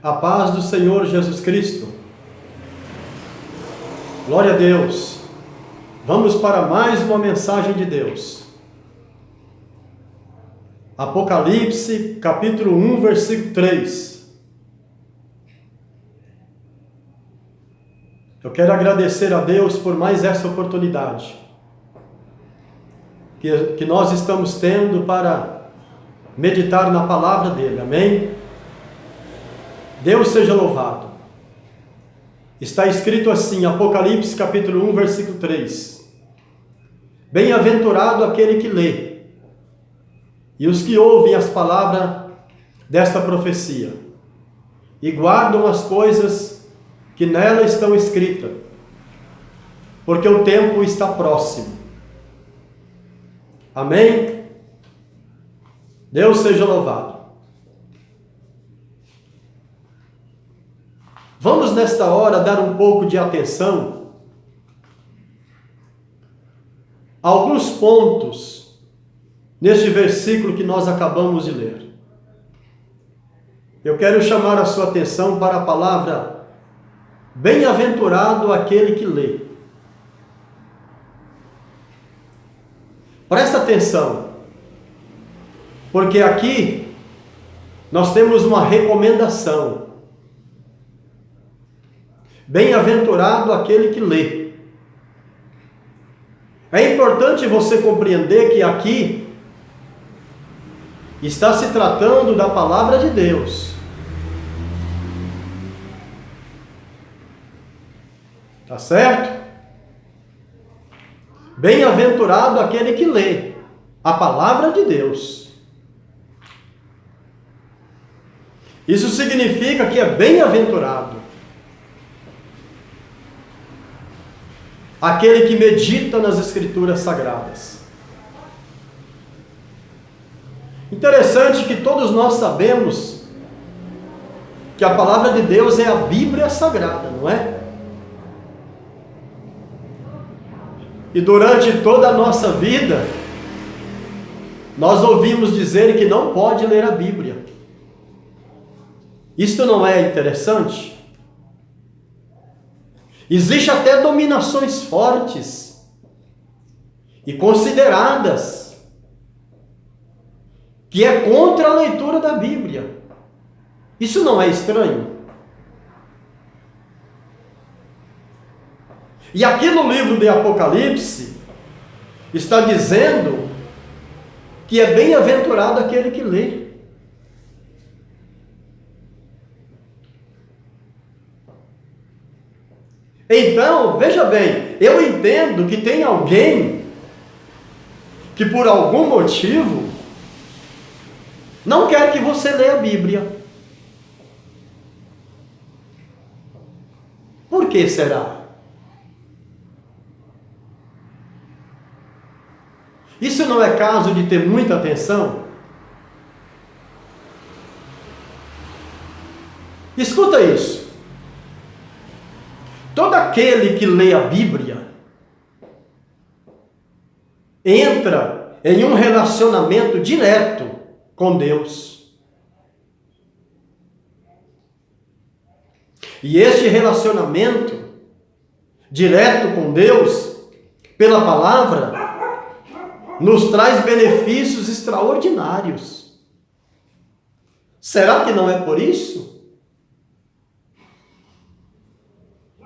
A paz do Senhor Jesus Cristo. Glória a Deus. Vamos para mais uma mensagem de Deus. Apocalipse, capítulo 1, versículo 3. Eu quero agradecer a Deus por mais essa oportunidade que nós estamos tendo para meditar na palavra dele. Amém? Deus seja louvado. Está escrito assim, Apocalipse capítulo 1, versículo 3. Bem-aventurado aquele que lê, e os que ouvem as palavras desta profecia, e guardam as coisas que nela estão escritas, porque o tempo está próximo. Amém? Deus seja louvado. Vamos nesta hora dar um pouco de atenção a alguns pontos neste versículo que nós acabamos de ler. Eu quero chamar a sua atenção para a palavra bem-aventurado aquele que lê. Presta atenção, porque aqui nós temos uma recomendação. Bem-aventurado aquele que lê. É importante você compreender que aqui está se tratando da palavra de Deus. Tá certo? Bem-aventurado aquele que lê a palavra de Deus. Isso significa que é bem-aventurado aquele que medita nas Escrituras Sagradas. Interessante que todos nós sabemos que a palavra de Deus é a Bíblia Sagrada, não é? E durante toda a nossa vida, nós ouvimos dizer que não pode ler a Bíblia. Isto não é interessante? Existem até dominações fortes e consideradas que é contra a leitura da Bíblia. Isso não é estranho? E aqui no livro de Apocalipse está dizendo que é bem-aventurado aquele que lê. Então, veja bem, eu entendo que tem alguém que por algum motivo não quer que você leia a Bíblia. Por que será? Isso não é caso de ter muita atenção? Escuta isso. Todo aquele que lê a Bíblia entra em um relacionamento direto com Deus. E este relacionamento direto com Deus, pela palavra, nos traz benefícios extraordinários. Será que não é por isso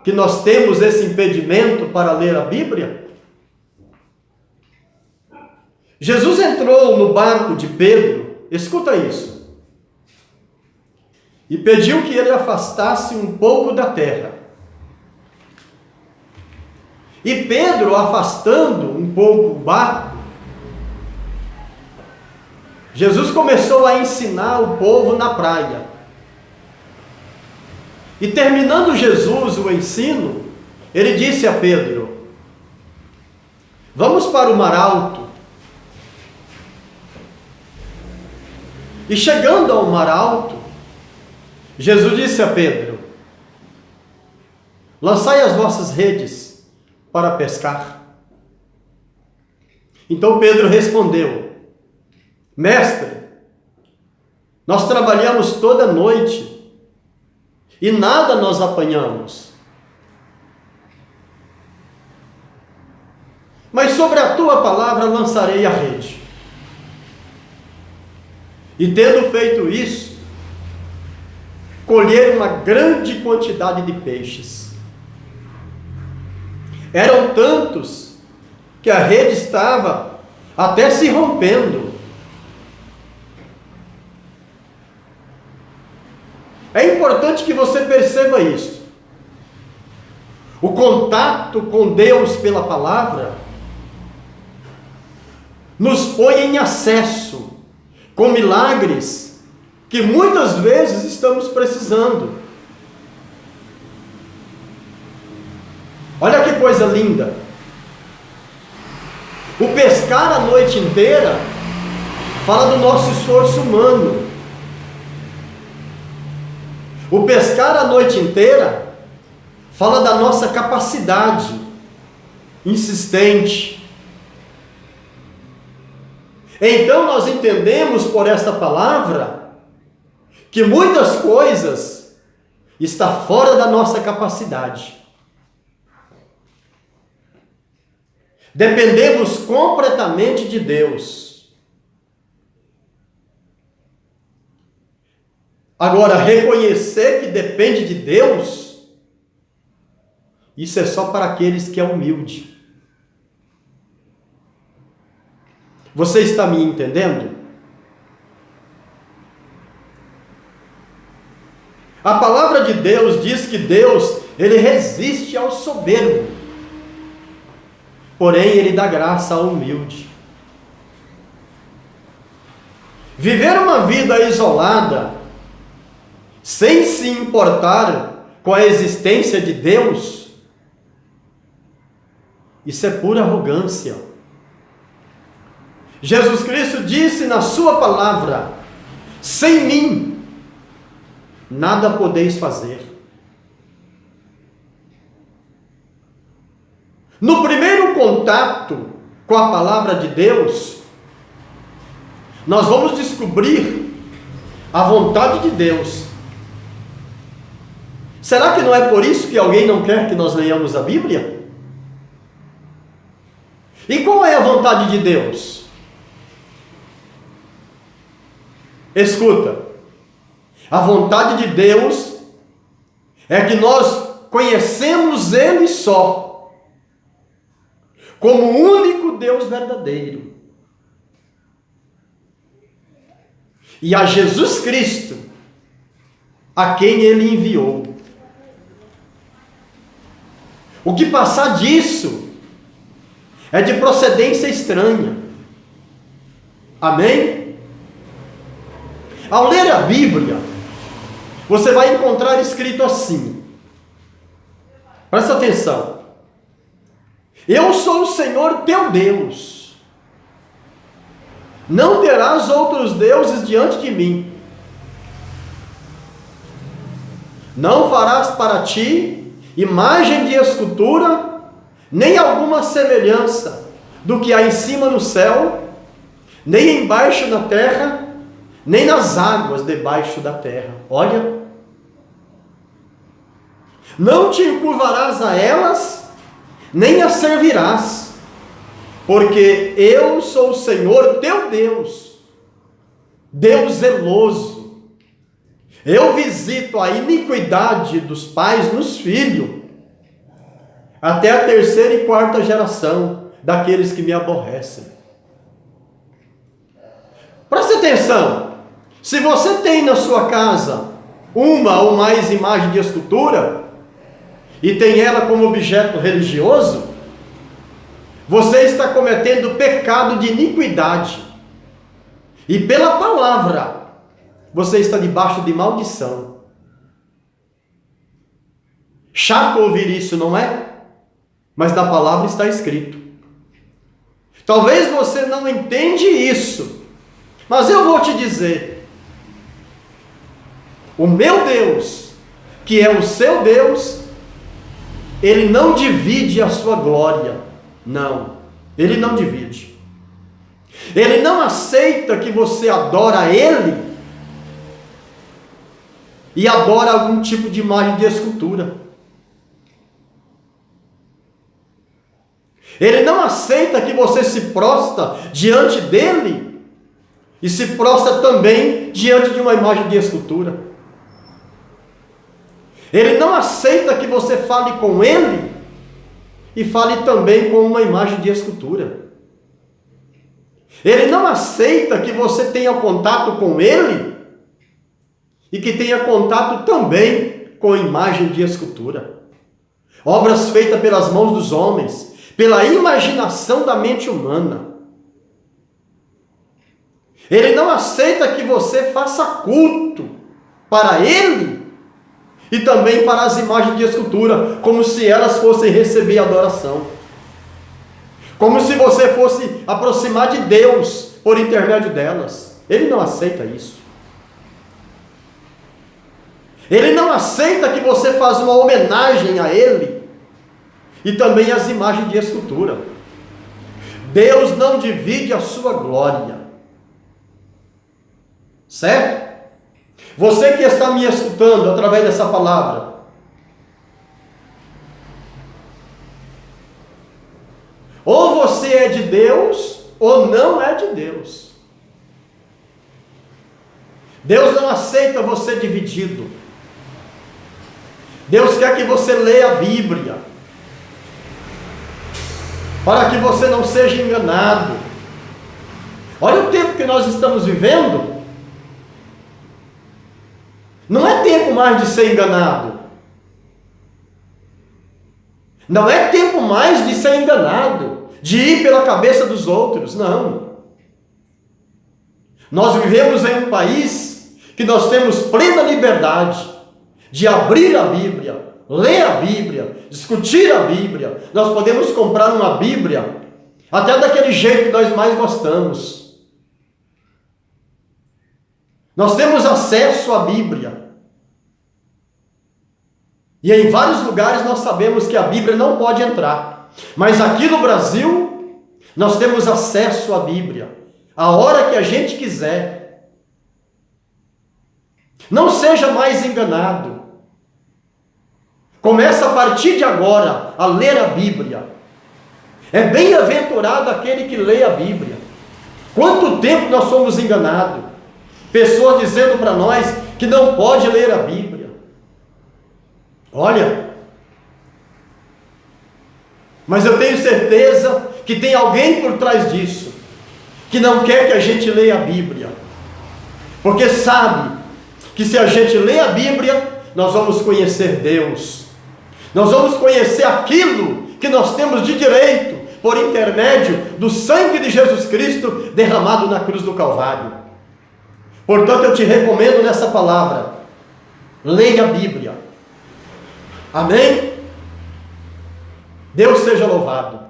que nós temos esse impedimento para ler a Bíblia? Jesus entrou no barco de Pedro, escuta isso, e pediu que ele afastasse um pouco da terra. E Pedro, afastando um pouco o barco, Jesus começou a ensinar o povo na praia. E terminando Jesus o ensino, ele disse a Pedro: vamos para o mar alto. E chegando ao mar alto, Jesus disse a Pedro: lançai as vossas redes para pescar. Então Pedro respondeu: mestre, nós trabalhamos toda noite e nada nós apanhamos. Mas sobre a tua palavra lançarei a rede. E tendo feito isso, colher uma grande quantidade de peixes. Eram tantos que a rede estava até se rompendo. É importante que você perceba isso. O contato com Deus pela palavra nos põe em acesso com milagres que muitas vezes estamos precisando. Olha que coisa linda. O pescar a noite inteira fala do nosso esforço humano. O pescar a noite inteira fala da nossa capacidade insistente. Então nós entendemos por esta palavra que muitas coisas estão fora da nossa capacidade. Dependemos completamente de Deus. Agora, reconhecer que depende de Deus, isso é só para aqueles que é humilde. Você está me entendendo? A palavra de Deus diz que Deus, ele resiste ao soberbo, porém ele dá graça ao humilde. Viver uma vida isolada, sem se importar com a existência de Deus, isso é pura arrogância. Jesus Cristo disse na sua palavra: sem mim, nada podeis fazer. No primeiro contato com a palavra de Deus, nós vamos descobrir a vontade de Deus. Será que não é por isso que alguém não quer que nós leiamos a Bíblia? E qual é a vontade de Deus? Escuta, a vontade de Deus é que nós conhecemos Ele só, como o único Deus verdadeiro. E a Jesus Cristo, a quem Ele enviou. O que passar disso é de procedência estranha. Amém? Ao ler a Bíblia, você vai encontrar escrito assim. Presta atenção. Eu sou o Senhor teu Deus. Não terás outros deuses diante de mim. Não farás para ti imagem de escultura, nem alguma semelhança do que há em cima no céu, nem embaixo na terra, nem nas águas debaixo da terra. Olha. Não te encurvarás a elas, nem as servirás, porque eu sou o Senhor teu Deus, Deus zeloso. Eu visito a iniquidade dos pais nos filhos, até a terceira e quarta geração daqueles que me aborrecem. Preste atenção. Se você tem na sua casa uma ou mais imagens de escultura e tem ela como objeto religioso, você está cometendo pecado de iniquidade. E pela palavra, você está debaixo de maldição. Chato ouvir isso, não é? Mas na palavra está escrito. Talvez você não entende isso, mas eu vou te dizer. O meu Deus, que é o seu Deus, Ele não divide a sua glória. Não, Ele não divide. Ele não aceita que você adora Ele e adora algum tipo de imagem de escultura. Ele não aceita que você se prostra diante dele e se prostra também diante de uma imagem de escultura. Ele não aceita que você fale com ele e fale também com uma imagem de escultura. Ele não aceita que você tenha contato com ele e que tenha contato também com imagem de escultura. Obras feitas pelas mãos dos homens, pela imaginação da mente humana. Ele não aceita que você faça culto para ele e também para as imagens de escultura, como se elas fossem receber adoração. Como se você fosse aproximar de Deus por intermédio delas. Ele não aceita isso. Ele não aceita que você faça uma homenagem a ele e também as imagens de escultura. Deus não divide a sua glória. Certo? Você que está me escutando através dessa palavra, ou você é de Deus, ou não é de Deus. Deus não aceita você dividido. Deus quer que você leia a Bíblia, para que você não seja enganado. Olha o tempo que nós estamos vivendo. Não é tempo mais de ser enganado. Não é tempo mais de ser enganado, de ir pela cabeça dos outros, não. Nós vivemos em um país que nós temos plena liberdade de abrir a Bíblia, ler a Bíblia, discutir a Bíblia. Nós podemos comprar uma Bíblia até daquele jeito que nós mais gostamos. Nós temos acesso à Bíblia. E em vários lugares nós sabemos que a Bíblia não pode entrar. Mas aqui no Brasil, nós temos acesso à Bíblia, a hora que a gente quiser. Não seja mais enganado. Começa a partir de agora a ler a Bíblia. É bem-aventurado aquele que lê a Bíblia. Quanto tempo nós somos enganados? Pessoas dizendo para nós que não pode ler a Bíblia. Olha, mas eu tenho certeza que tem alguém por trás disso, que não quer que a gente leia a Bíblia, porque sabe que se a gente lê a Bíblia, nós vamos conhecer Deus, nós vamos conhecer aquilo que nós temos de direito, por intermédio do sangue de Jesus Cristo derramado na cruz do Calvário. Portanto, eu te recomendo nessa palavra, leia a Bíblia. Amém? Deus seja louvado.